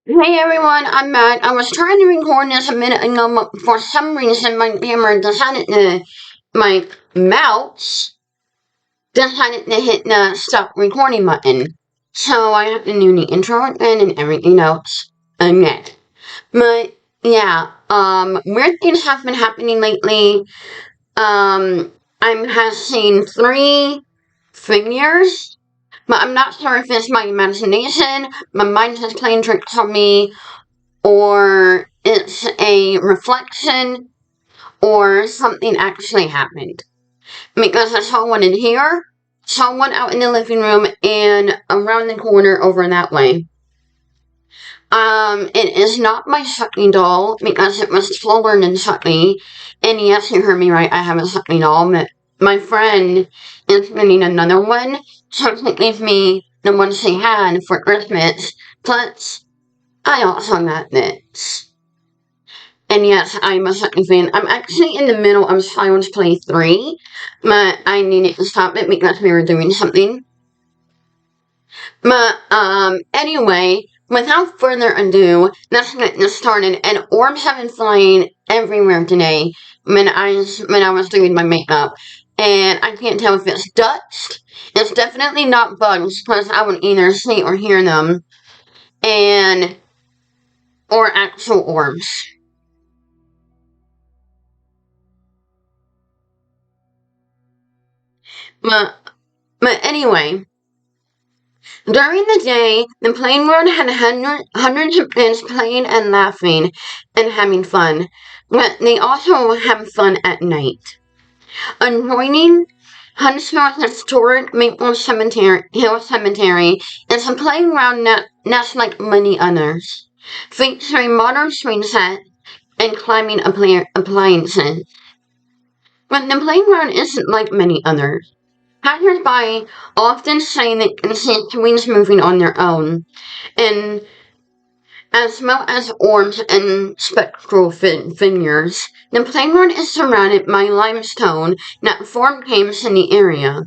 Hey everyone, I'm Matt. I was trying to record this a minute ago, but for some reason my camera decided my mouse decided to hit the stop recording button. So I have to do the intro again and everything else again. But yeah, weird things have been happening lately. I have seen three figures, but I'm not sure if it's my imagination, my mind is playing tricks on me, or it's a reflection, or something actually happened. Because I saw one in here, saw one out in the living room, and around the corner over that way. It is not my Chucky doll, because it was slower than Chucky. And yes, you heard me right, I have a Chucky doll, but my friend is getting another one, so she gave me the one she had for Christmas. Plus, I also got this. And yes, I'm a Chucky fan. I'm actually in the middle of Child's Play 3, but I needed to stop it because we were doing something. But, anyway, without further ado, let's get this started. And orbs have been flying everywhere today when I was doing my makeup. And I can't tell if it's dust. It's definitely not bugs, because I would either see or hear them. Or actual orbs. But, but anyway, during the day, the playground had hundreds of kids playing and laughing and having fun, but they also have fun at night. Adjoining Huntsville's historic Hill Cemetery is a playground that's like many others, featuring modern swing sets and climbing appliances. But the playground isn't like many others. Passers-by often say they can see swings moving on their own, and as well as orbs and spectral figures. The playground is surrounded by limestone that formed caves in the area,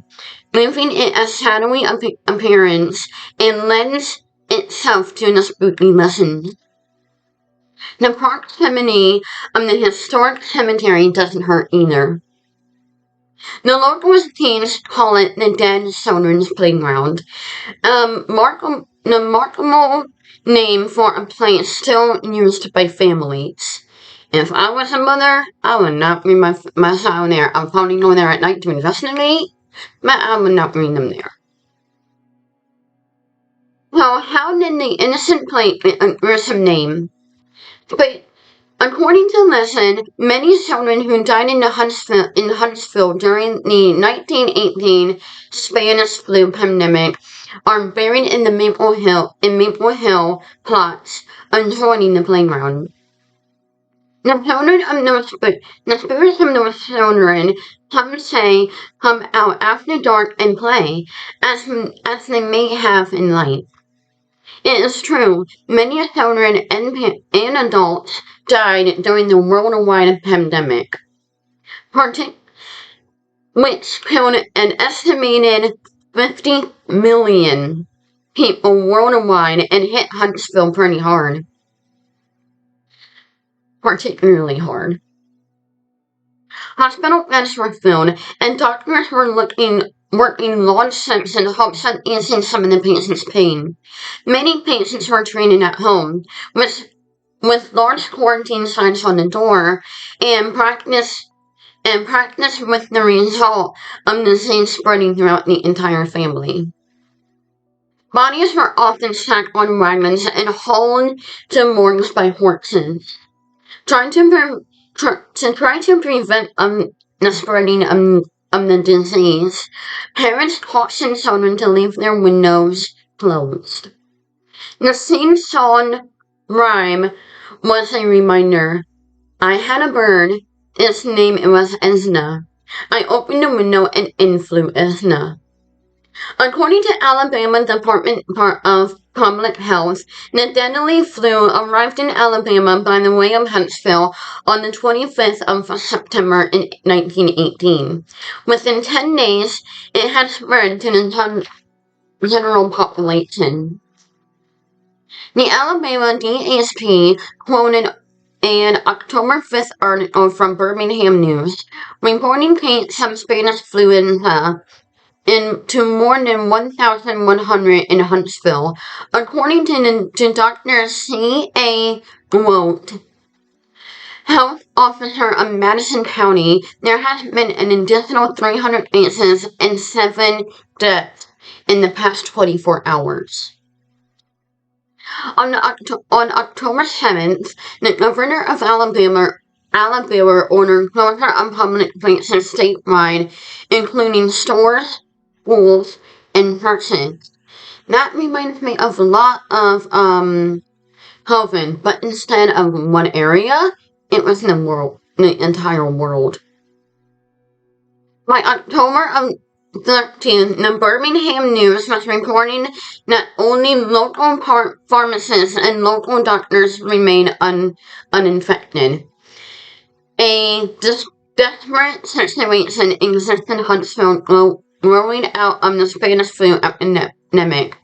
giving it a shadowy appearance and lends itself to the spooky legend. The proximity of the historic cemetery doesn't hurt either. The local teens call it the Dead Children's Playground. The markable name for a place still used by families. If I was a mother, I would not bring my child there. I'll probably go there at night to investigate, but I would not bring them there. Well, how did the innocent plate get a gruesome name? But according to legend, many children who died in Huntsville during the 1918 Spanish flu pandemic are buried in the Maple Hill plots adjoining the playground. The spirits of those children, some say, come out after dark and play, as they may have in light. It is true, many children and adults died during the worldwide pandemic, which killed an estimated 50 million people worldwide and hit Huntsville pretty hard. Particularly hard. Hospital beds were filled, and doctors were working long shifts in hopes of easing some of the patients' pain. Many patients were treated at home, with large quarantine signs on the door, and practice with the result of disease spreading throughout the entire family. Bodies were often stacked on wagons and hauled to morgues by horses, trying to try to prevent the spreading of the disease. Parents cautioned children to leave their windows closed. The same song rhyme was a reminder. I had a bird. Its name was Esna. I opened the window and in flew Esna. According to Alabama Department of Public Health, the deadly flu arrived in Alabama by the way of Huntsville on the 25th of September in 1918. Within 10 days, it had spread to the general population. The Alabama DSP quoted an October 5th article from Birmingham News reporting cases of Spanish influenza to more than 1,100 in Huntsville. According to Dr. C.A. Grote, health officer of Madison County, there has been an additional 300 cases and 7 deaths in the past 24 hours. On October 7th, the governor of Alabama ordered closure of public places statewide, including stores, schools, and churches. That reminds me of a lot of COVID, but instead of one area, it was the entire world. By October 13th, the Birmingham News was reporting that only local pharmacists and local doctors remain uninfected. A desperate situation exists in Huntsville growing out of the Spanish flu epidemic.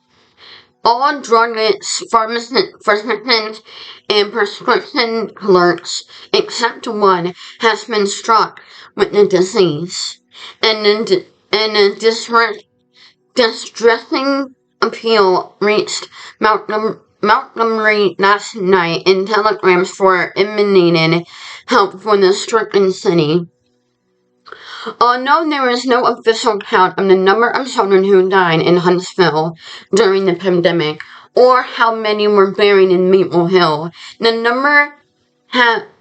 All druggist, physicians, and prescription clerks, except one, has been struck with the disease. And a distressing appeal reached Montgomery last night in telegrams for imminent help for the stricken city. Although there is no official count of the number of children who died in Huntsville during the pandemic, or how many were buried in Maple Hill, the number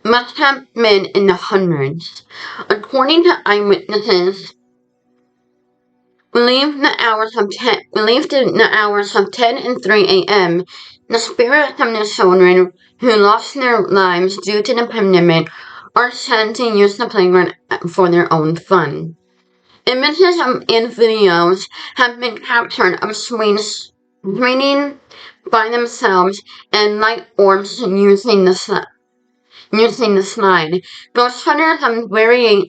must have been in the hundreds. According to eyewitnesses, believed in the hours of 10 and 3 a.m., the spirits of the children who lost their lives due to the pandemic are said to use the playground for their own fun. Images and videos have been captured of swings swinging by themselves and light orbs using the slide. Ghost hunters of varying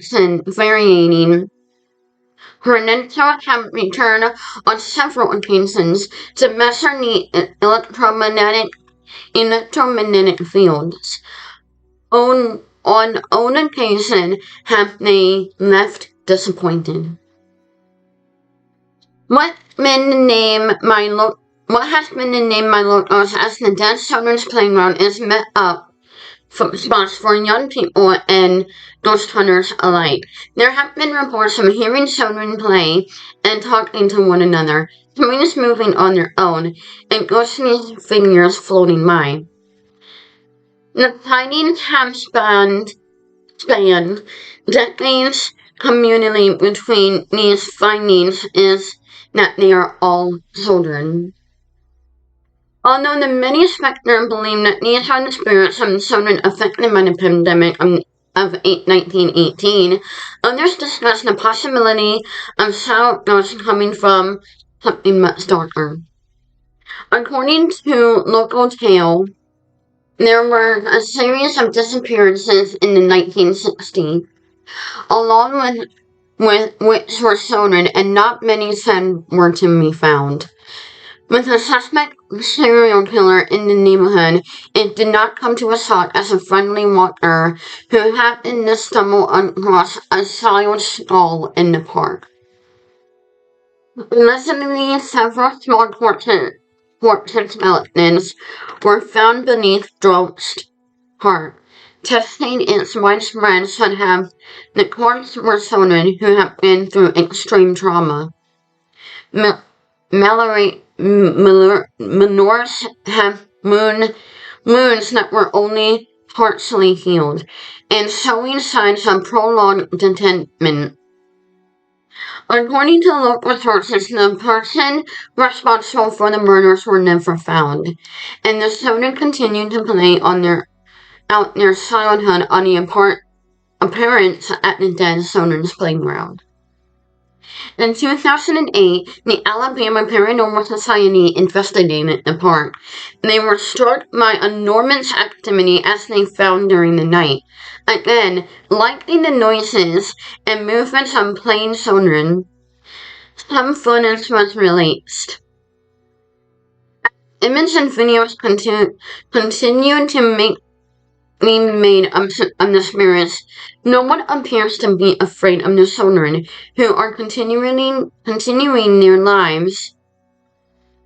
credentials have returned on several occasions to measure the electromagnetic fields. On occasion have they left disappointed. What has been the name my locals as the Dead Children's Playground is met up spots for young people and ghost hunters alike. There have been reports of hearing children play and talking to one another, swings moving on their own, and ghostly figures floating by. The sightings have spanned decades. Community between these findings is that they are all children. Although the many spectators believe that these are the spirits of the children affected by the pandemic of 1918, others discuss the possibility of child ghosts coming from something much darker. According to local tale, there were a series of disappearances in the 1960s, along with which were children, and not many said were to be found. With a suspect serial killer in the neighborhood, it did not come to a shock as a friendly walker who happened to stumble across a child's skull in the park. Allegedly, several small corpse skeletons were found beneath Drost Park. Testing its widespread should have the corpses were children who have been through extreme trauma. Minors have wounds that were only partially healed, and showing signs of prolonged detention. According to local sources, the person responsible for the murders were never found, and the children continued to play out their childhood on the appearance at the Dead Children's Playground. In 2008, the Alabama Paranormal Society investigated the park. They were struck by enormous activity as they found during the night. Again, liking the noises and movements of playing children, some footage was released. Images and videos continue to make me made of the spirits. No one appears to be afraid of the children who are continuing their lives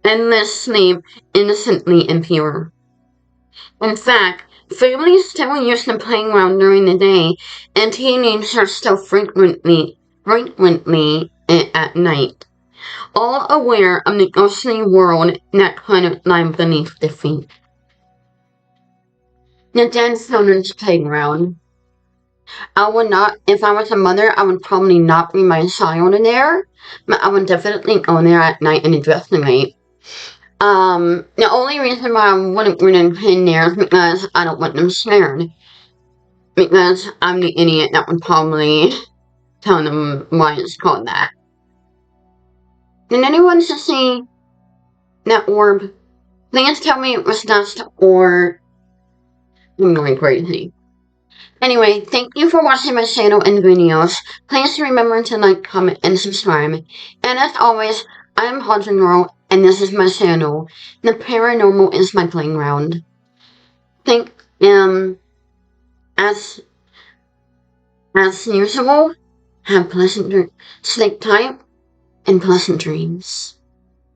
endlessly, innocently and pure. In fact, families still use the playground during the day, and teenagers still frequently at night, all aware of the ghostly world that could lie beneath the feet. The dead children's playground. I would not, if I was a mother, I would probably not bring my child in there, but I would definitely go there at night and investigate. The only reason why I wouldn't bring them in there is because I don't want them scared. Because I'm the idiot that would probably tell them why it's called that. Did anyone just see that orb? Please tell me it was dust or I'm going crazy. Anyway, thank you for watching my channel and videos. Please remember to like, comment, and subscribe. And as always, I am Haunted Girl, and this is my channel. The paranormal is my playground. As usual, have pleasant sleep tight and pleasant dreams.